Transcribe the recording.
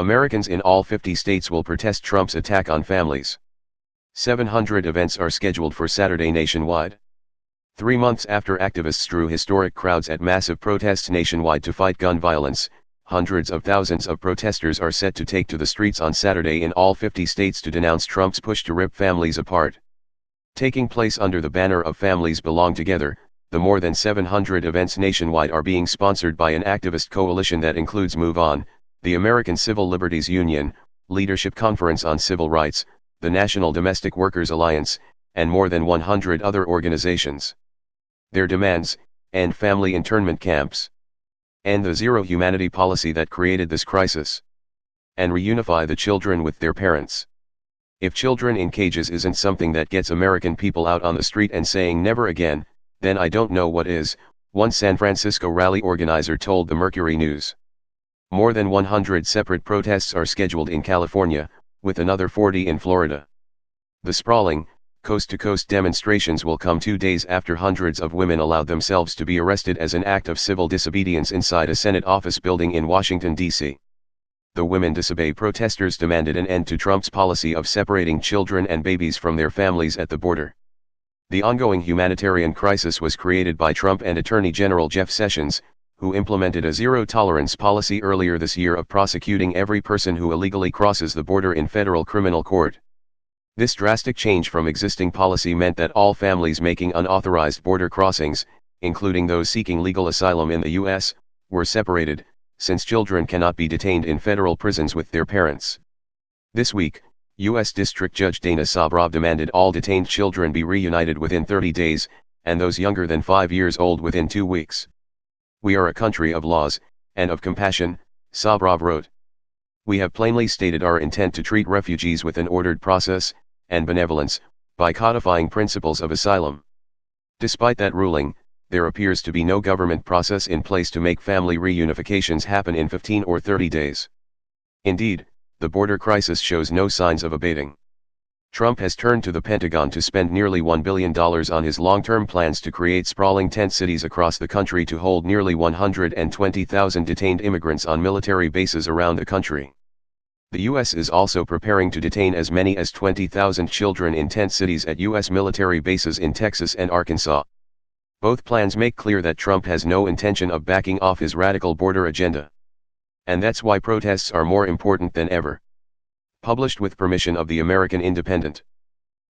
Americans in all 50 states will protest Trump's attack on families. 700 events are scheduled for Saturday nationwide. 3 months after activists drew historic crowds at massive protests nationwide to fight gun violence, hundreds of thousands of protesters are set to take to the streets on Saturday in all 50 states to denounce Trump's push to rip families apart. Taking place under the banner of Families Belong Together, the more than 700 events nationwide are being sponsored by an activist coalition that includes Move On, the American Civil Liberties Union, Leadership Conference on Civil Rights, the National Domestic Workers Alliance, and more than 100 other organizations. Their demands: end family internment camps, end the zero humanity policy that created this crisis, and reunify the children with their parents. If children in cages isn't something that gets American people out on the street and saying never again, then I don't know what is, one San Francisco rally organizer told the Mercury News. More than 100 separate protests are scheduled in California, with another 40 in Florida. The sprawling, coast-to-coast demonstrations will come 2 days after hundreds of women allowed themselves to be arrested as an act of civil disobedience inside a Senate office building in Washington, D.C. The Women Disobey protesters demanded an end to Trump's policy of separating children and babies from their families at the border. The ongoing humanitarian crisis was created by Trump and Attorney General Jeff Sessions, who implemented a zero-tolerance policy earlier this year of prosecuting every person who illegally crosses the border in federal criminal court. This drastic change from existing policy meant that all families making unauthorized border crossings, including those seeking legal asylum in the U.S., were separated, since children cannot be detained in federal prisons with their parents. This week, U.S. District Judge Dana Sabrov demanded all detained children be reunited within 30 days, and those younger than 5 years old within 2 weeks. "We are a country of laws, and of compassion," Sabrov wrote. "We have plainly stated our intent to treat refugees with an ordered process, and benevolence, by codifying principles of asylum." Despite that ruling, there appears to be no government process in place to make family reunifications happen in 15 or 30 days. Indeed, the border crisis shows no signs of abating. Trump has turned to the Pentagon to spend nearly $1 billion on his long-term plans to create sprawling tent cities across the country to hold nearly 120,000 detained immigrants on military bases around the country. The U.S. is also preparing to detain as many as 20,000 children in tent cities at U.S. military bases in Texas and Arkansas. Both plans make clear that Trump has no intention of backing off his radical border agenda. And that's why protests are more important than ever. Published with permission of the American Independent.